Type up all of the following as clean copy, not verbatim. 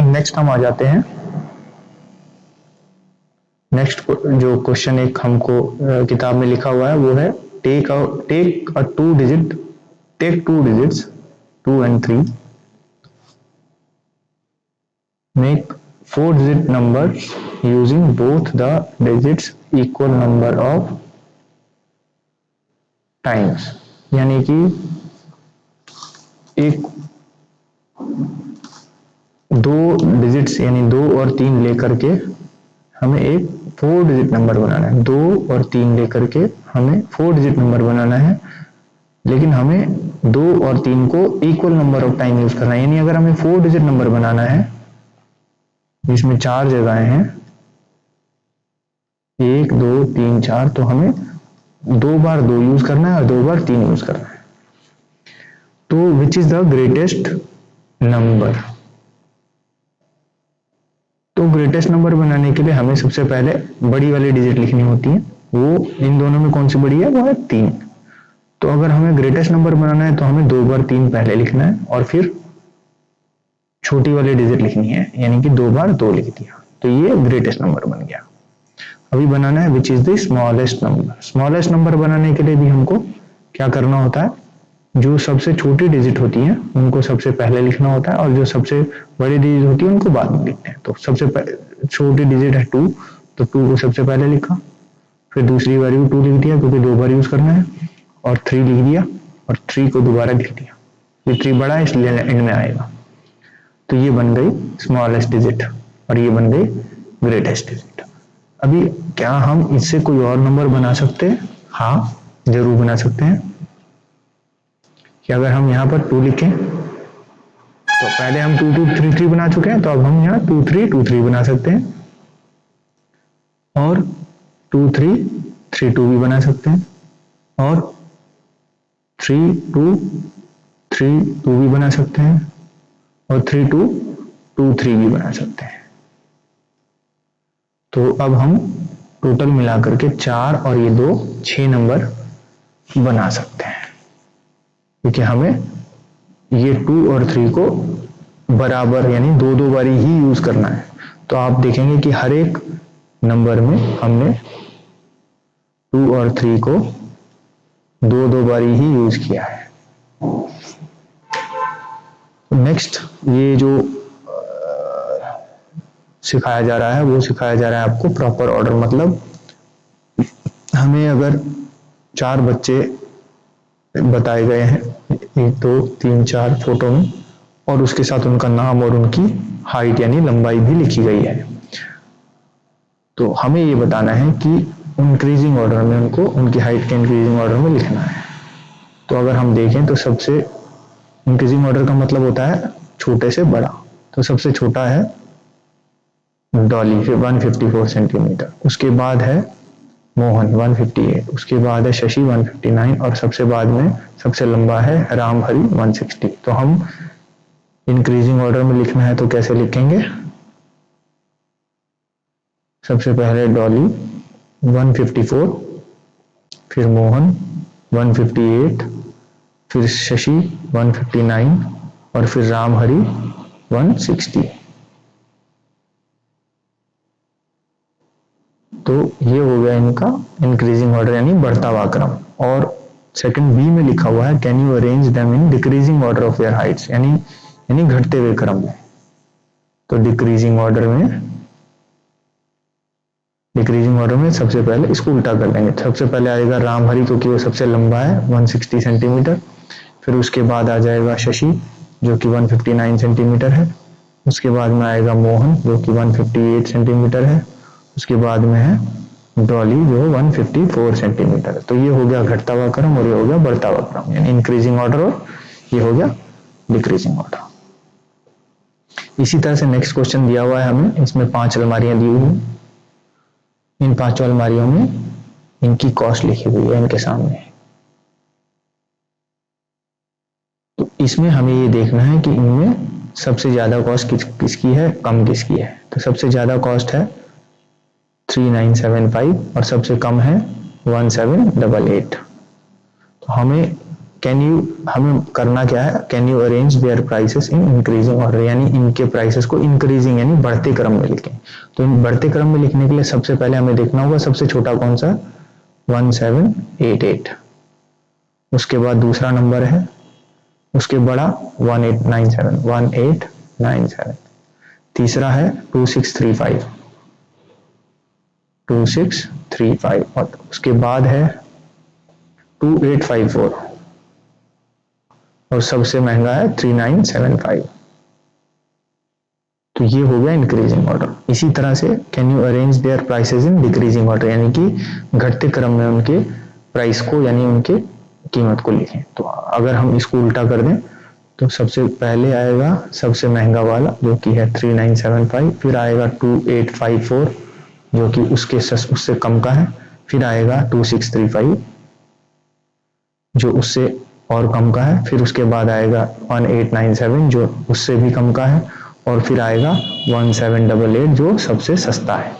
Next हम आ जाते हैं, नेक्स्ट जो क्वेश्चन एक हमको किताब में लिखा हुआ है वो है take a two digit, take two digits 2 and 3, make 4-digit numbers using both the digits equal number of times। यानी कि एक दो डिजिट्स यानी 2 और 3 लेकर के हमें एक 4 डिजिट नंबर बनाना है। 2 और 3 लेकर के हमें 4 डिजिट नंबर बनाना है, लेकिन हमें 2 और 3 को equal number of time use करना है। यानी अगर हमें 4 डिजिट नंबर बनाना है जिसमें 4 जगहें हैं, 1 2 3 4, तो हमें 2 बार 2 यूज करना है और 2 बार 3 यूज करना है। तो which is the greatest number? तो ग्रेटेस्ट नंबर बनाने के लिए हमें सबसे पहले बड़ी वाली डिजिट लिखनी होती है। वो इन दोनों में कौन सी बड़ी है? वो है 3। तो अगर हमें ग्रेटेस्ट नंबर बनाना है तो हमें 2 बार 3 पहले लिखना है और फिर छोटी वाली डिजिट लिखनी है, यानी कि 2 बार 2 लिख दिया, तो ये ग्रेटेस्ट नंबर बन गया। अभी बनाना है which is the smallest number. Smallest number बनाने के लिए भी हमको क्या करना होता है? जो सबसे छोटी डिजिट होती है उनको सबसे पहले लिखना होता है और जो सबसे बड़ी डिजिट होती है उनको बाद में लिखते हैं। तो सबसे छोटी डिजिट है 2, तो 2 को सबसे पहले लिखा, फिर दूसरी बार भी 2 लिख दिया क्योंकि 2 बार यूज करना है, और 3 लिख दिया और 3 को दोबारा लिख दिया। ये 3 बड़ा है इसलिए एंड में आएगा। तो ये बन गई स्मॉलेस्ट डिजिट और ये बन गई ग्रेटेस्ट डिजिट। अभी क्या हम इससे कोई और नंबर बना सकते हैं? हाँ, जरूर बना सकते हैं। कि अगर हम यहाँ पर 2 लिखें तो पहले हम 2 2 3 3 बना चुके हैं, तो अब हम यहाँ 2 3 2 3 बना सकते हैं, और 2 3 3 2 भी बना सकते हैं, और 3 2 3 2 भी बना सकते हैं, और 3 2 2 3 भी बना सकते हैं। तो अब हम टोटल मिलाकर के 4 और ये 2 6 नंबर बना सकते हैं, क्योंकि हमें ये 2 और 3 को बराबर यानी 2 बारी ही यूज करना है। तो आप देखेंगे कि हर एक नंबर में हमने 2 और 3 को 2 बारी ही यूज किया है। नेक्स्ट ये जो सिखाया जा रहा है वो सिखाया जा रहा है आपको प्रॉपर ऑर्डर। मतलब हमें अगर 4 बच्चे बताए गए हैं 1 2 3 4 फोटो में, और उसके साथ उनका नाम और उनकी हाइट यानी लंबाई भी लिखी गई है, तो हमें ये बताना है कि इंक्रीजिंग ऑर्डर में उनको उनकी हाइट के इंक्रीजिंग ऑर्डर में लिखना है। तो अगर हम देखें तो सबसे इंक्रीजिंग ऑर्डर का मतलब होता है छोटे से बड़ा। तो सबसे छोटा है डॉली 154 सेंटीमीटर, उसके बाद है मोहन 158, उसके बाद है शशि 159, और सबसे बाद में सबसे लंबा है राम हरि 160। तो हम इंक्रीजिंग ऑर्डर में लिखना है तो कैसे लिखेंगे? सबसे पहले डॉली 154, फिर मोहन 158, फिर शशि 159 और फिर राम हरि 160। तो ये हो गया इनका इंक्रीजिंग ऑर्डर यानी बढ़ता हुआ क्रम। और सेकंड बी में लिखा हुआ है can you arrange them in decreasing order of their Heights, यानी घटते हुए क्रम में। तो डिक्रीजिंग ऑर्डर में सबसे पहले इसको उल्टा कर देंगे। सबसे पहले आएगा राम हरि क्योंकि वो सबसे लंबा है 160 सेंटीमीटर, फिर उसके बाद आ जाएगा शशि जो कि 159 सेंटीमीटर है, उसके बाद में आएगा मोहन जो कि 158 सेंटीमीटर है, उसके बाद में है डॉली जो 154 सेंटीमीटर है। तो ये हो गया घटता हुआ क्रम और ये हो गया बढ़ता हुआ क्रम, यानी इंक्रीजिंग ऑर्डर, और ये हो गया डिक्रीजिंग ऑर्डर। इसी तरह से नेक्स्ट क्वेश्चन दिया हुआ है हमें, इसमें 5 अलमारियां दी हुई हैं। इन 5 अलमारियों में इनकी कॉस्ट लिखी हुई है इनके सामने। तो इसमें हमें ये देखना है कि इनमें सबसे ज्यादा कॉस्ट किसकी है, कम किसकी है। तो सबसे ज्यादा कॉस्ट है 3975 और सबसे कम है 1788। तो हमें कैन यू, हमें करना क्या है, can you arrange their prices in increasing order, यानी इनके प्राइसेस को इंक्रीजिंग यानी बढ़ते क्रम में लिखें। तो इन बढ़ते क्रम में लिखने के लिए सबसे पहले हमें देखना होगा सबसे छोटा कौन सा, 1788, उसके बाद दूसरा नंबर है, उसके बड़ा 1897, तीसरा है 2635, और उसके बाद है 2854, और सबसे महंगा है 3975। तो ये हो गया इंक्रीजिंग ऑर्डर। इसी तरह से can you arrange their prices in decreasing order, यानी कि घटते क्रम में उनके प्राइस को यानी उनके कीमत को लिखें। तो अगर हम इसको उल्टा कर दें तो सबसे पहले आएगा सबसे महंगा वाला जो कि है 3975, फिर आएगा 2854 जो कि उससे कम का है, फिर आएगा 2635 जो उससे और कम का है, फिर उसके बाद आएगा 1897 जो उससे भी कम का है, और फिर आएगा 1788 जो सबसे सस्ता है।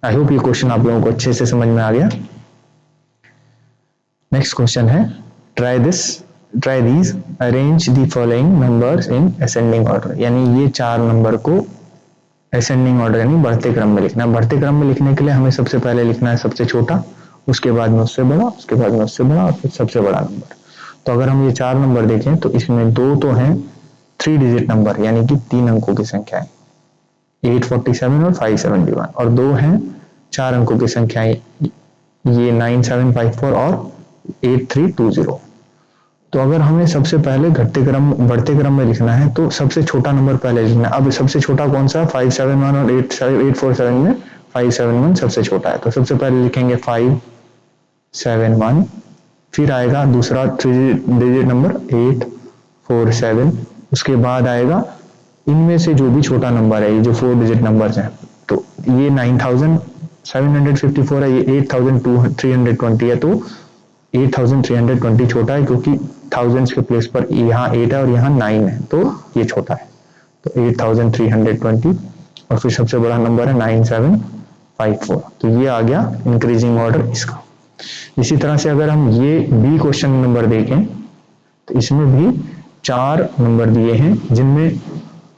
आई होप ये क्वेश्चन आप लोगों को अच्छे से समझ में आ गया। नेक्स्ट क्वेश्चन है, try these arrange the following numbers in ascending order, यानी ये 4 नंबर को असेंडिंग ऑर्डर यानी बढ़ते क्रम में लिखना है। बढ़ते क्रम में लिखने के लिए हमें सबसे पहले लिखना है सबसे छोटा, उसके बाद में उससे बड़ा, उसके बाद में उससे बड़ा, और फिर सबसे बड़ा नंबर। तो अगर हम ये 4 नंबर देखें तो इसमें 2 तो हैं 3 डिजिट नंबर यानी कि 3 अंकों की संख्या है, 847 और 571, और 2 हैं 4 अंकों की संख्याएं, ये 9754 और 8320। तो अगर हमें सबसे पहले बढ़ते क्रम में लिखना है तो सबसे छोटा नंबर पहले लिखना है। अब सबसे छोटा कौन सा, 571 और 847 में 571 सबसे छोटा है, तो सबसे पहले लिखेंगे 571, फिर आएगा दूसरा 3 डिजिट नंबर 847, उसके बाद आएगा इनमें से जो भी छोटा नंबर है, ये जो 4 डिजिट नंबर्स हैं, तो ये 9754 है, ये 8320 है, तो 8320 छोटा है क्योंकि थाउजेंड्स के प्लेस पर यहाँ 8 है और यहाँ 9 है, तो ये छोटा है, तो 8320, और फिर सबसे बड़ा नंबर है 9754, तो ये आ गया इंक्रीजिंग ऑर्डर इसका। इसी तरह से अगर हम ये बी क्वेश्चन नंबर देखें तो इसमें भी 4 नंबर दिए हैं जिनमें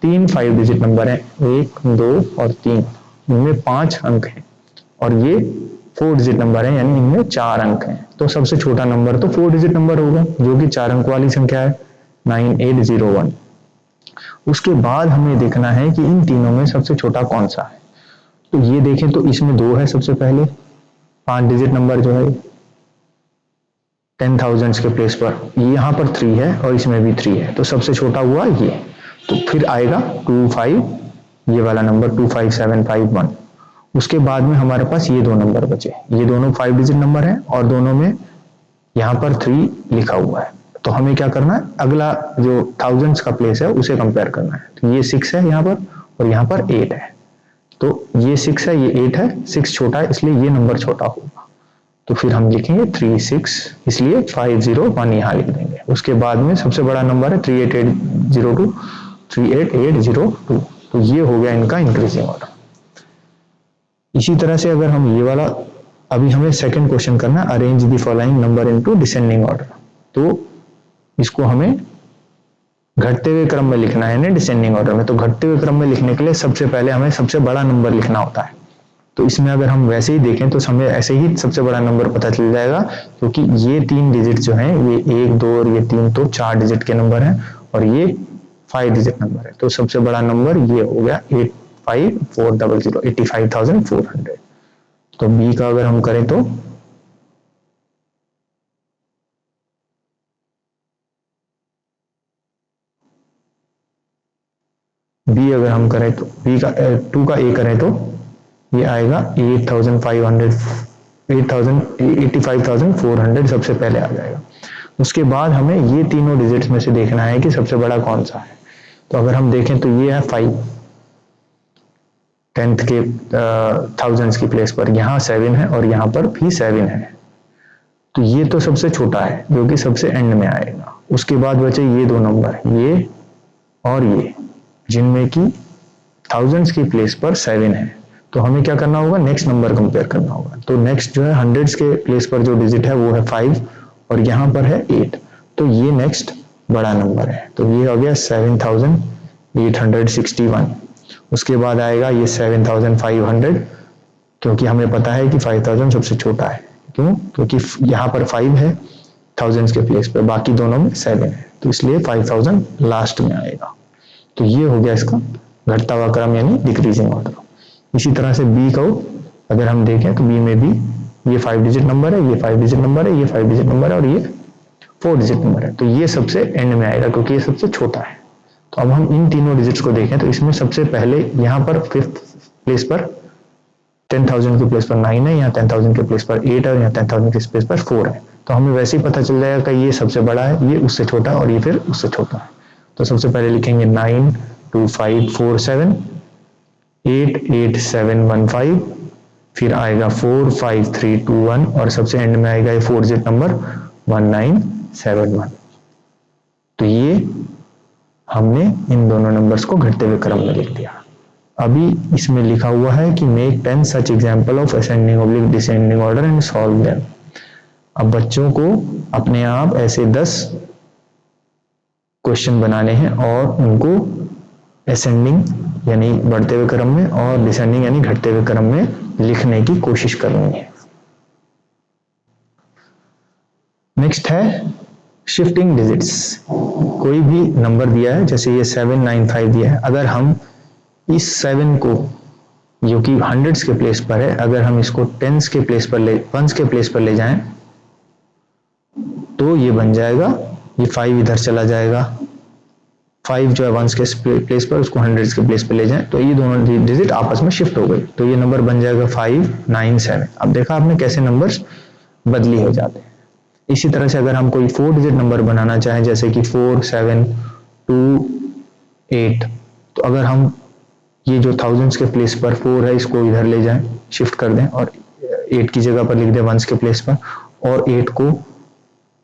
3 5 डिजिट नंबर है, 1 2 और 3, इनमें 5 अंक हैं, और ये 4 डिजिट नंबर है यानी इनमें 4 अंक हैं। तो सबसे छोटा नंबर तो 4 डिजिट नंबर होगा जो कि 4 अंक वाली संख्या है 9801। उसके बाद हमें देखना है कि इन तीनों में सबसे छोटा कौन सा है। तो ये देखें तो इसमें 2 है सबसे पहले, 5 डिजिट नंबर जो है 10,000 के प्लेस पर, यहाँ पर 3 है और इसमें भी 3 है, तो सबसे छोटा हुआ ये। तो फिर आएगा 25, ये वाला नंबर 25751। उसके बाद में हमारे पास ये 2 नंबर बचे, ये दोनों 5 डिजिट नंबर हैं और दोनों में यहाँ पर 3 लिखा हुआ है। तो हमें क्या करना है, अगला जो थाउजेंड्स का प्लेस है उसे कंपेयर करना है। तो ये 6 है यहाँ पर और यहाँ पर 8 है, तो ये 6 है, ये 8 है, 6 छोटा है इसलिए ये नंबर छोटा होगा। तो फिर हम लिखेंगे 36, इसलिए 501 यहाँ लिख देंगे। उसके बाद में सबसे बड़ा नंबर है 38802, तो ये हो गया इनका इंक्रीजिंग ऑर्डर। इसी तरह से अगर हम ये वाला, अभी हमें सेकंड क्वेश्चन करना है, arrange the following number into descending order. तो इसको हमें घटते हुए क्रम में लिखना है ना डिसेंडिंग ऑर्डर में। तो घटते हुए क्रम में लिखने के लिए सबसे पहले हमें सबसे बड़ा नंबर लिखना होता है। तो इसमें अगर हम वैसे ही देखें तो हमें ऐसे ही सबसे बड़ा नंबर पता चल जाएगा, क्योंकि ये 3 डिजिट जो हैं, ये 1 2 और ये 3 तो 4 डिजिट के नंबर हैं और ये 5 डिजिट नंबर है। तो सबसे बड़ा नंबर ये हो गया 85,400। तो बी का अगर हम करें तो बी अगर हम करें तो बी का 2 का ए करें तो ये आएगा 85,400 सबसे पहले आ जाएगा। उसके बाद हमें ये तीनों डिजिट्स में से देखना है कि सबसे बड़ा कौन सा है। तो अगर हम देखें तो ये है 5 10th के थाउजेंड्स की प्लेस पर, यहाँ 7 है और यहाँ पर भी 7 है, तो ये तो सबसे छोटा है जो कि सबसे एंड में आएगा। उसके बाद बचे ये 2 नंबर, ये और ये, जिनमें की थाउजेंड्स की प्लेस पर 7 है। तो हमें क्या करना होगा, नेक्स्ट नंबर कंपेयर करना होगा। तो नेक्स्ट जो है हंड्रेड्स के प्लेस पर जो डिजिट है वो है 5 और यहाँ पर है 8, तो ये नेक्स्ट बड़ा नंबर है, तो ये हो गया 7861। उसके बाद आएगा ये 7500, क्योंकि हमें पता है कि 5000 सबसे छोटा है, क्यों? क्योंकि यहाँ पर 5 है थाउजेंड्स के प्लेस पे, बाकी दोनों में 7 है, तो इसलिए 5000 लास्ट में आएगा। तो ये हो गया इसका घटता हुआ क्रम यानी डिक्रीजिंग ऑर्डर। इसी तरह से बी को अगर हम देखें तो बी में भी ये 5 डिजिट नंबर है, ये 5 डिजिट नंबर है, ये 5 डिजिट नंबर है और ये 4 डिजिट नंबर है, तो ये सबसे एंड में आएगा क्योंकि ये सबसे छोटा है। तो अब हम इन तीनों डिजिट्स को देखें तो इसमें सबसे पहले यहाँ पर 5th प्लेस पर 10,000 के प्लेस पर 9 है, यहाँ 10,000 के प्लेस पर 8 है और यहाँ 10,000 के प्लेस पर 4 है। तो हमें वैसे ही पता चल जाएगा कि ये सबसे बड़ा है, ये उससे छोटा है और ये फिर उससे छोटा है। तो सबसे पहले लिखेंगे 92547, 88715, फिर आएगा 45321 और सबसे एंड में आएगा ये 4 डिजिट नंबर 1971। तो ये हमने इन दोनों नंबर्स को घटते हुए क्रम में लिख दिया। अभी इसमें लिखा हुआ है कि make 10 such example of ascending oblique descending order and solve them. अब बच्चों को अपने आप ऐसे 10 क्वेश्चन बनाने हैं और उनको असेंडिंग यानी बढ़ते हुए क्रम में और डिसेंडिंग यानी घटते हुए क्रम में लिखने की कोशिश करनी है। नेक्स्ट है शिफ्टिंग डिजिट्स। कोई भी नंबर दिया है, जैसे ये 795 दिया है, अगर हम इस 7 को जो कि हंड्रेड्स के प्लेस पर है, अगर हम इसको टेंस के प्लेस पर वंस के प्लेस पर ले जाएं तो ये बन जाएगा, ये 5 इधर चला जाएगा, 5 जो है वंस के प्लेस पर, उसको हंड्रेड्स के प्लेस पर ले जाएं तो ये दोनों डिजिट आपस में शिफ्ट हो गई, तो ये नंबर बन जाएगा 597। अब देखा आपने कैसे नंबर्स बदली हो जाते हैं। इसी तरह से अगर हम कोई 4 डिजिट नंबर बनाना चाहें, जैसे कि 4728, तो अगर हम ये जो थाउजेंड्स के प्लेस पर 4 है इसको इधर ले जाएं, शिफ्ट कर दें और 8 की जगह पर लिख दें वंस के प्लेस पर, और 8 को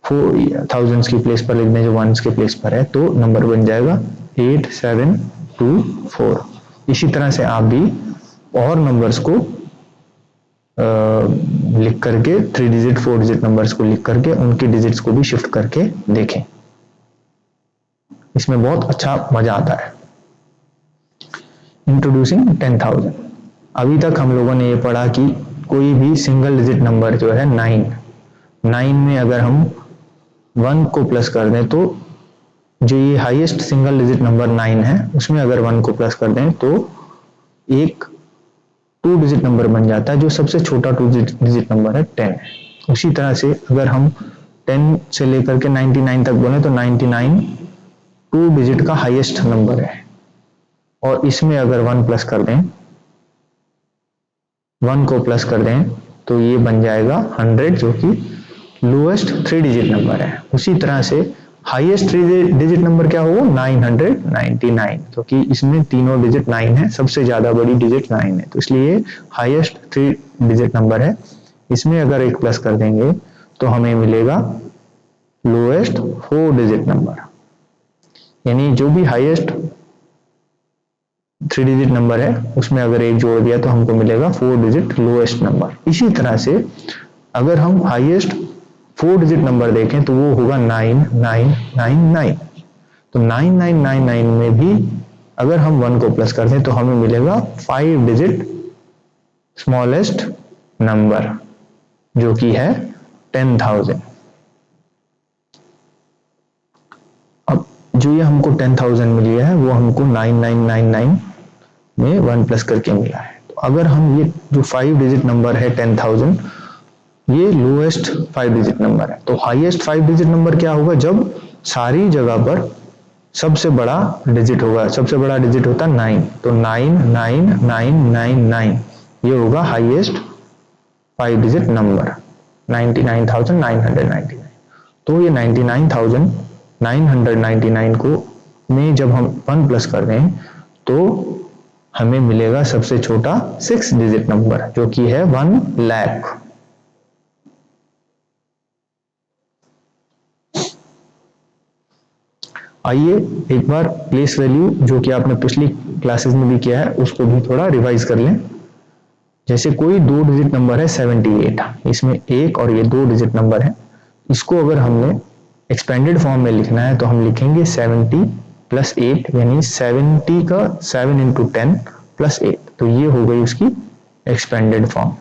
4000 की प्लेस पर लिख दें जो वंस के प्लेस पर है, तो नंबर बन जाएगा 8724। इसी तरह से आप भी और नंबर्स को लिख करके 3 डिजिट 4 डिजिट नंबर्स को लिख करके उनकी डिजिट्स को भी शिफ्ट करके देखें, इसमें बहुत अच्छा मजा आता है। इंट्रोड्यूसिंग 10,000। अभी तक हम लोगों ने ये पढ़ा कि कोई भी सिंगल डिजिट नंबर जो है 9 में अगर हम 1 को प्लस कर दें तो जो ये हाईएस्ट सिंगल डिजिट नंबर 9 है उसमें अगर 1 को प्लस कर दें तो एक 2 डिजिट नंबर बन जाता है, जो सबसे छोटा 2 डिजिट नंबर है 10 है। उसी तरह से अगर हम 10 से लेकर के 99 तक बोले तो 99 2 डिजिट का हाईएस्ट नंबर है, और इसमें अगर 1 प्लस कर दें, 1 को प्लस कर दें तो ये बन जाएगा 100, जो कि लोएस्ट 3 डिजिट नंबर है। उसी तरह से हाईएस्ट 3 डिजिट नंबर क्या होगा 999, क्योंकि इसमें तीनों डिजिट 9 है, सबसे ज्यादा बड़ी डिजिट 9 है, तो इसलिए हाईएस्ट 3 डिजिट नंबर है। इसमें अगर एक प्लस कर देंगे तो हमें मिलेगा लोएस्ट 4 डिजिट नंबर, यानी जो भी हाईएस्ट 3 डिजिट नंबर है उसमें अगर एक जोड़ दिया तो हमको मिलेगा 4 डिजिट लोएस्ट नंबर। इसी तरह से अगर हम हाईएस्ट 4 डिजिट नंबर देखें तो वो होगा 9999, तो 9999 में भी अगर हम 1 को प्लस कर दें तो हमें मिलेगा 5 डिजिट स्मॉलेस्ट नंबर, जो कि है 10,000। अब जो ये हमको 10,000 मिली है वो हमको 9999 में 1 प्लस करके मिला है। तो अगर हम ये जो 5 डिजिट नंबर है 10,000, ये लोएस्ट 5 डिजिट नंबर है, तो हाईएस्ट 5 डिजिट नंबर क्या होगा जब सारी जगह पर सबसे बड़ा डिजिट होगा। सबसे बड़ा डिजिट होता है 9, तो 99999 ये होगा हाईएस्ट 5 डिजिट नंबर 99,999। तो ये 99,999 को में जब हम 1 प्लस कर दें तो हमें मिलेगा सबसे छोटा 6 डिजिट नंबर, जो कि है 1 लाख। आइए एक बार प्लेस वैल्यू जो कि आपने पिछली क्लासेस में भी किया है उसको भी थोड़ा रिवाइज कर लें। जैसे कोई 2 डिजिट नंबर है 78, इसमें 1 और ये 2 डिजिट नंबर है, इसको अगर हमने एक्सपेंडेड फॉर्म में लिखना है तो हम लिखेंगे 70 प्लस 8, यानी 70 का 7 इंटू 10 प्लस 8, तो ये हो गई उसकी एक्सपेंडेड फॉर्म।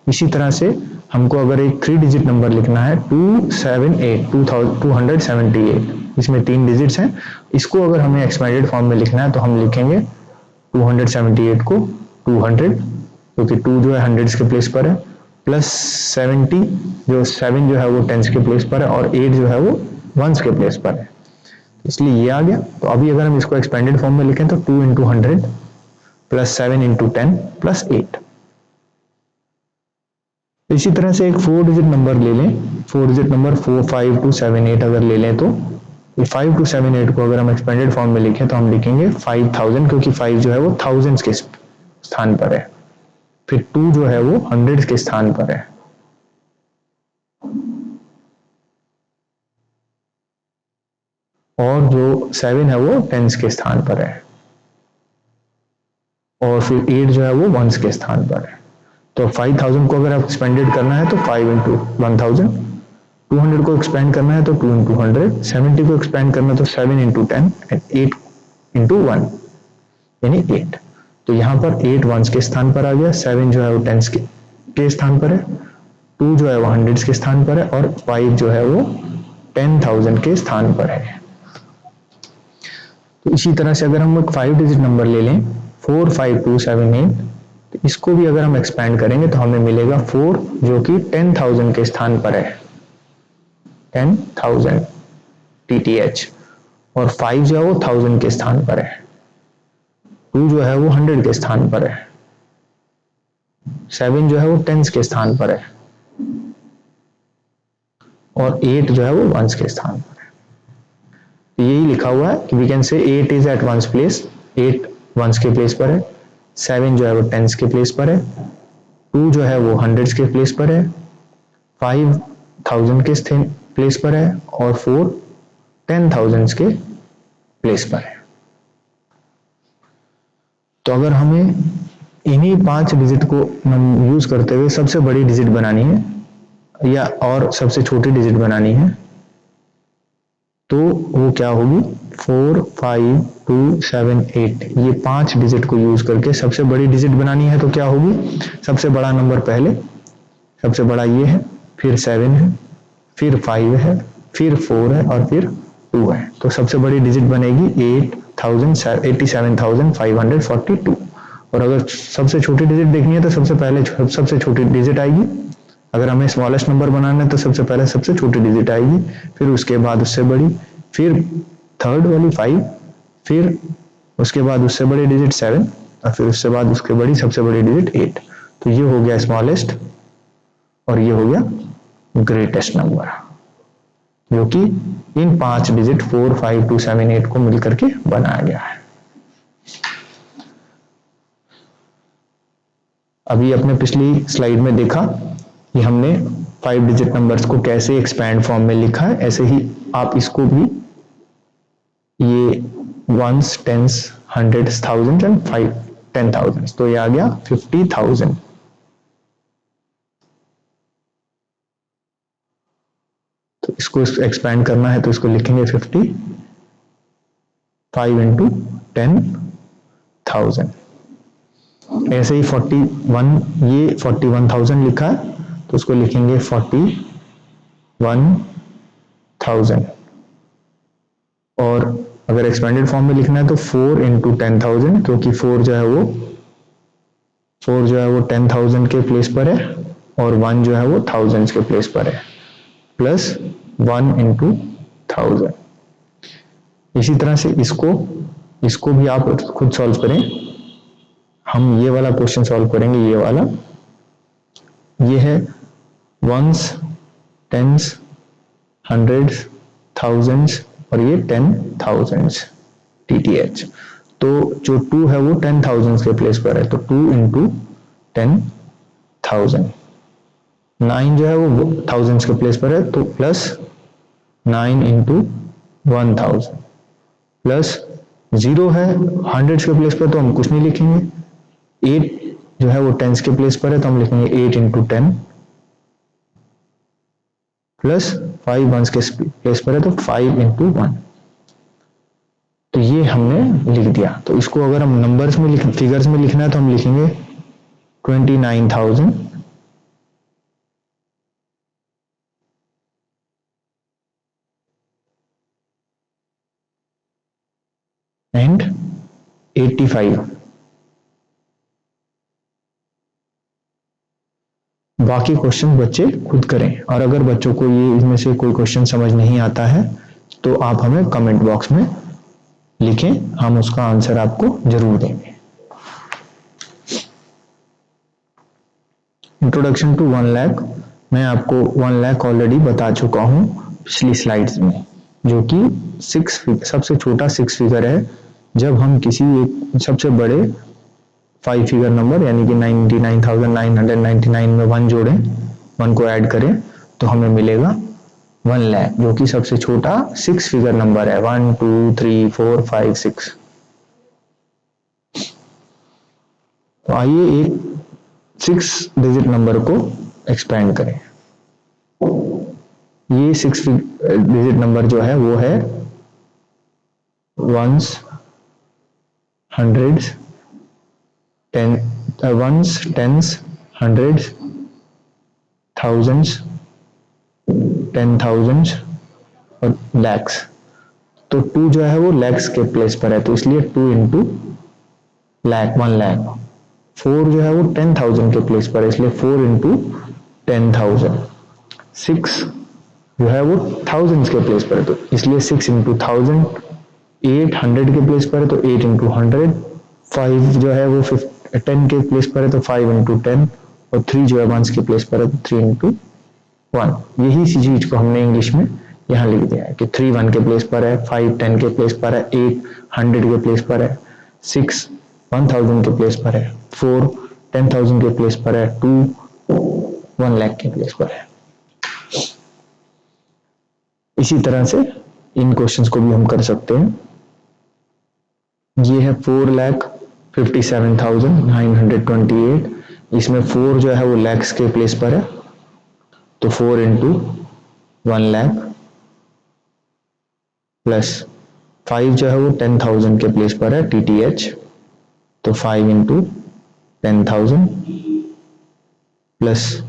इसी तरह से हमको अगर एक 3 डिजिट नंबर लिखना है 278, इसमें 3 डिजिट्स हैं, इसको अगर हमें एक्सपेंडेड फॉर्म में लिखना है तो हम लिखेंगे 278 को 200, क्योंकि 2 जो है हंड्रेड्स के प्लेस पर है, प्लस 70 जो 7 जो है वो टेंस के प्लेस पर है, और 8 जो है वो वंस के प्लेस पर है, इसलिए ये आ गया। तो अभी अगर हम इसको एक्सपेंडेड फॉर्म में लिखें तो 2 इंटू 100 प्लस 7 इंटू 10 प्लस 8। इसी तरह से एक 4 डिजिट नंबर ले लें, 4 डिजिट नंबर 45278 अगर ले लें तो ये 5278 को अगर हम एक्सपेंडेड फॉर्म में लिखें तो हम लिखेंगे 5000, क्योंकि 5 जो है वो थाउजेंड्स के स्थान पर है, फिर 2 जो है वो हंड्रेड्स के स्थान पर है, और जो 7 है वो टेंस के स्थान पर है, और फिर 8 जो है वो वंस के स्थान पर है। तो 5000 को अगर आप एक्सपेंडेड करना है तो 5 इंटू 1000, 200 को एक्सपेंड करना है तो 2 इंटू 100, 70 को एक्सपेंड करना है तो 7 इंटू 10 एंड 8 इंटू 1 यानी 8। तो यहाँ पर 8 वंस के स्थान पर आ गया, 7 जो है वो टेंस के स्थान पर है, 2 जो है वो हंड्रेड्स के स्थान पर है, और 5 जो है वो 10,000 के स्थान पर है। तो इसी तरह से अगर हम एक 5 डिजिट नंबर ले लें 45278, तो इसको भी अगर हम एक्सपेंड करेंगे तो हमें मिलेगा 4 जो कि 10,000 के स्थान पर है, 10,000 TTH, और 5 जो है वो 1000 के स्थान पर है, 2 जो है वो 100 के स्थान पर है, 7 जो है वो टेंस के स्थान पर है, और 8 जो है वो वंस के स्थान पर है। तो यही लिखा हुआ है कि we can say 8 is at ones place, 8 ones के प्लेस पर है, 7 जो है वो टेंस के प्लेस पर है, 2 जो है वो हंड्रेड्स के प्लेस पर है, 5 1000 के प्लेस पर है, और 4 10,000 के प्लेस पर है। तो अगर हमें इन्हीं 5 डिजिट को यूज करते हुए सबसे बड़ी डिजिट बनानी है या और सबसे छोटी डिजिट बनानी है तो वो क्या होगी, 4 5 2 7 8, ये 5 डिजिट को यूज करके सबसे बड़ी डिजिट बनानी है तो क्या होगी, सबसे बड़ा नंबर पहले, सबसे बड़ा ये है, फिर 7 है, फिर 5 है, फिर 4 है, और फिर 2 है। तो सबसे बड़ी डिजिट बनेगी 87,542। और अगर सबसे छोटी डिजिट देखनी है तो सबसे पहले सबसे छोटी डिजिट आएगी, अगर हमें स्मॉलेस्ट नंबर बनाना है तो सबसे पहले सबसे छोटी डिजिट आएगी, फिर उसके बाद उससे बड़ी, फिर थर्ड वाली 5, फिर उसके बाद उससे बड़ी डिजिट 7, और फिर उससे बाद उसके बड़ी सबसे बड़ी डिजिट 8। तो ये हो गया स्मॉलेस्ट और ये हो गया ग्रेटेस्ट नंबर, जो कि इन 5 डिजिट 4 5 2 7 8 को मिलकर के बनाया गया है। अभी अपने पिछली स्लाइड में देखा कि हमने 5 डिजिट नंबर्स को कैसे एक्सपैंड फॉर्म में लिखा है, ऐसे ही आप इसको भी ये ones, tens, hundreds, thousands and 10,000, तो ये आ गया 50,000। तो इसको एक्सपैंड करना है तो इसको लिखेंगे 50 5 इंटू 10,000। ऐसे ही 41, ये 41,000 लिखा है तो उसको लिखेंगे 41,000। और अगर एक्सपेंडेड फॉर्म में लिखना है तो 4 इंटू 10,000, क्योंकि 4 जो है वो 10,000 के प्लेस पर है, और 1 जो है वो थाउजेंड्स के प्लेस पर है, प्लस 1 इंटू 1000। इसी तरह से इसको भी आप खुद सॉल्व करें। हम ये वाला क्वेश्चन सॉल्व करेंगे, ये वाला, ये है वंस, टेंस, हंड्रेड्स, थाउजेंड्स, और ये 10,000 TTH। तो जो 2 है वो 10,000 के प्लेस पर है, तो 2 इंटू 10,000। 9 जो है वो थाउजेंड्स के प्लेस पर है, तो प्लस 9 इंटू 1000, प्लस 0 है हंड्रेड्स के प्लेस पर तो हम कुछ नहीं लिखेंगे, 8 जो है वो टेंस के प्लेस पर है तो हम लिखेंगे 8 इंटू 10, प्लस 5 वंस के प्लेस पर है तो 5 इंटू 1, तो ये हमने लिख दिया। तो इसको अगर हम नंबर्स में फिगर्स में लिखना है तो हम लिखेंगे 29,000 एंड 85। बाकी क्वेश्चन बच्चे खुद करें, और अगर बच्चों को ये इसमें से कोई क्वेश्चन समझ नहीं आता है तो आप हमें कमेंट बॉक्स में लिखें, हम उसका आंसर आपको जरूर देंगे। इंट्रोडक्शन टू 1 लाख, मैं आपको 1 लाख ऑलरेडी बता चुका हूं पिछली स्लाइड्स में, जो कि सबसे छोटा 6 फिगर है। जब हम किसी एक सबसे बड़े 5 फिगर नंबर यानी कि 99,999 में 1 जोड़ें, 1 को ऐड करें तो हमें मिलेगा 1 लाख, जो कि सबसे छोटा 6 फिगर नंबर है। 1 2 3 4 5 6। तो आइए एक 6 डिजिट नंबर को एक्सपेंड करें। ये 6 डिजिट नंबर जो है वो है ones, hundreds, ones, tens, hundreds, thousands, 10,000 और लैक्स। तो 2 जो है वो लैक्स के प्लेस पर है, तो इसलिए 2 इंटू लैक 1 लाख। 4 जो है वो 10,000 के प्लेस पर है, इसलिए 4 इंटू 10,000। 6 जो है वो थाउजेंड्स के प्लेस पर है, तो इसलिए 6 इंटू 1000। 8 100 के प्लेस पर है तो 8 इंटू 100। 5 जो है वो 10 के प्लेस पर है तो 5 इंटू 10, और 3 जो है 1 के प्लेस पर है तो 3 इंटू 1। यही सी चीज को हमने इंग्लिश में यहाँ लिख दिया है कि 3 1 के प्लेस पर है, 5 10 के प्लेस पर है, 8 100 के प्लेस पर है, 6 1000 के प्लेस पर है, 4 10,000 के प्लेस पर है, 2 1 लाख के प्लेस पर है। इसी तरह से इन क्वेश्चंस को भी हम कर सकते हैं। ये है 4,57,928, इसमें 4 जो है वो लैक्स के प्लेस पर है, तो 4 इंटू 1 लाख, प्लस 5 जो है वो 10,000 के प्लेस पर है, TTH, तो 5 इंटू 10,000, प्लस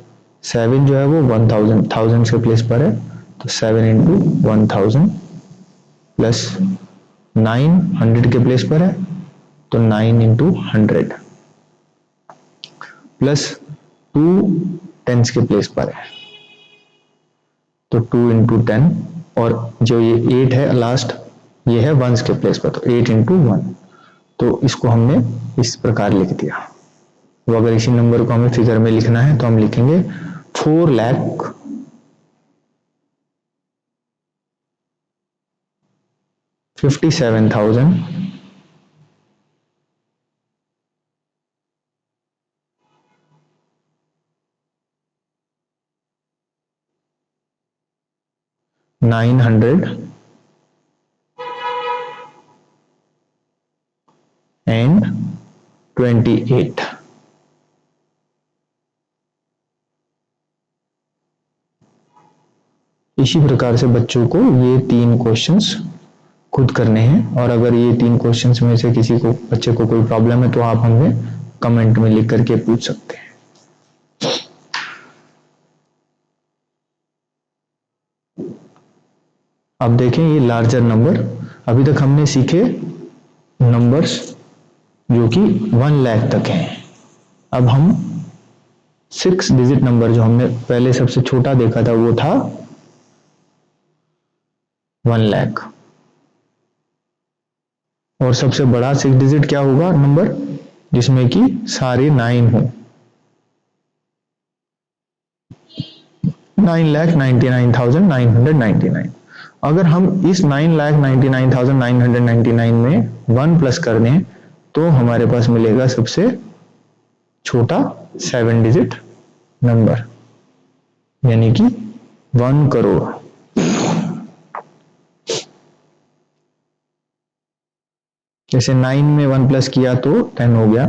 7 जो है वो 1000 के प्लेस पर है, तो 7 इंटू 1000, प्लस 9 100 के प्लेस पर है तो 9 इंटू 100, प्लस 2 टेंस के प्लेस पर है तो 2 इंटू 10, और जो ये 8 है लास्ट, ये है वंस के प्लेस पर, तो 8 इंटू 1। तो इसको हमने इस प्रकार लिख दिया। तो अगर इसी नंबर को हमें फिगर में लिखना है तो हम लिखेंगे 4,57,000 928। इसी प्रकार से बच्चों को ये 3 क्वेश्चंस खुद करने हैं, और अगर ये 3 क्वेश्चंस में से किसी को बच्चे को कोई प्रॉब्लम है तो आप हमें कमेंट में लिख करके पूछ सकते हैं। अब देखें ये लार्जर नंबर, अभी तक हमने सीखे नंबर्स जो कि 1 लाख तक हैं। अब हम 6 डिजिट नंबर जो हमने पहले सबसे छोटा देखा था वो था 1 लाख, और सबसे बड़ा 6 डिजिट क्या होगा नंबर जिसमें कि सारे 9 हो, 9,99,999। अगर हम इस 9,99,999 में 1 प्लस कर दें तो हमारे पास मिलेगा सबसे छोटा 7 डिजिट नंबर, यानी कि 1 करोड़। जैसे 9 में 1 प्लस किया तो 10 हो गया,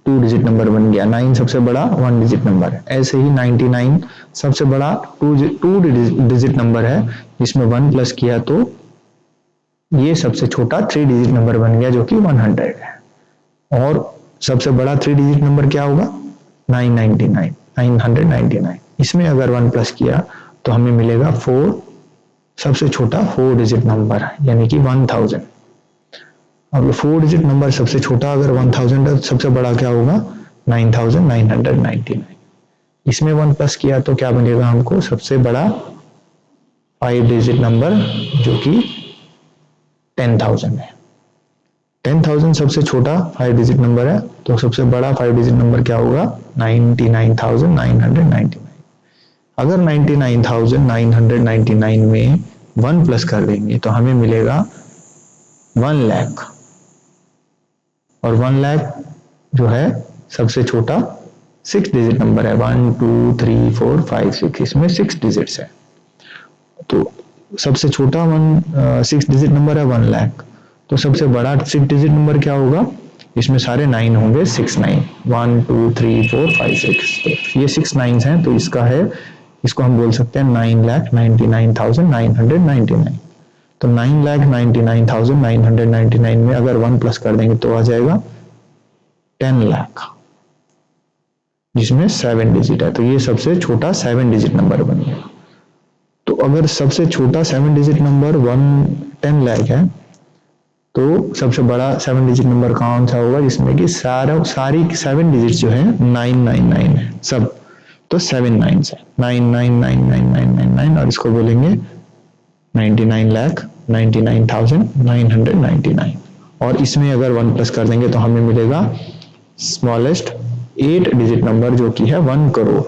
2 डिजिट नंबर बन गया, 9 सबसे बड़ा 1 डिजिट नंबर है। ऐसे ही 99 सबसे बड़ा 2 डिजिट नंबर है, जिसमें 1 प्लस किया तो ये सबसे छोटा 3 डिजिट नंबर बन गया जो कि 100 है। और सबसे बड़ा 3 डिजिट नंबर क्या होगा? 999। इसमें अगर 1 प्लस किया तो हमें मिलेगा 4, सबसे छोटा 4 डिजिट नंबर है, यानी कि 1000। अब 4 डिजिट नंबर सबसे छोटा अगर 1000 है, सबसे बड़ा क्या होगा? 9999। इसमें 1 प्लस किया तो क्या मिलेगा हमको? सबसे बड़ा 5 डिजिट नंबर जो कि 10,000 है। 10,000 सबसे छोटा 5 डिजिट नंबर है, तो सबसे बड़ा 5 डिजिट नंबर क्या होगा? 99,999। अगर 99,999 में 1 प्लस कर देंगे तो हमें मिलेगा 1 लाख। और 1 लाख जो है सबसे छोटा 6 डिजिट नंबर है, 1 2 3 4 5 6, इसमें 6 डिजिट्स है। तो सबसे छोटा 6 डिजिट नंबर है 1 लाख, तो सबसे बड़ा 6 डिजिट नंबर क्या होगा? इसमें सारे 9 होंगे, 6 9, 1 2 3 4 5 6, तो ये 6 9 हैं, तो इसका है, इसको हम बोल सकते हैं 9,99,999। तो 9,99,999 में अगर 1 प्लस कर देंगे तो आ जाएगा 10 लाख, जिसमें 7 डिजिट है, तो ये सबसे छोटा 7 डिजिट नंबर बन गया। तो अगर सबसे छोटा 7 डिजिट नंबर 10 लाख है, तो सबसे बड़ा 7 डिजिट नंबर कौन सा होगा? जिसमें कि सारी 7 डिजिट जो है 999 है सब, तो 7 9 है, 9999999, और इसको बोलेंगे 99,99,999। और इसमें अगर 1 प्लस कर देंगे तो हमें मिलेगा स्मॉलेस्ट 8 डिजिट नंबर जो कि है 1 करोड़।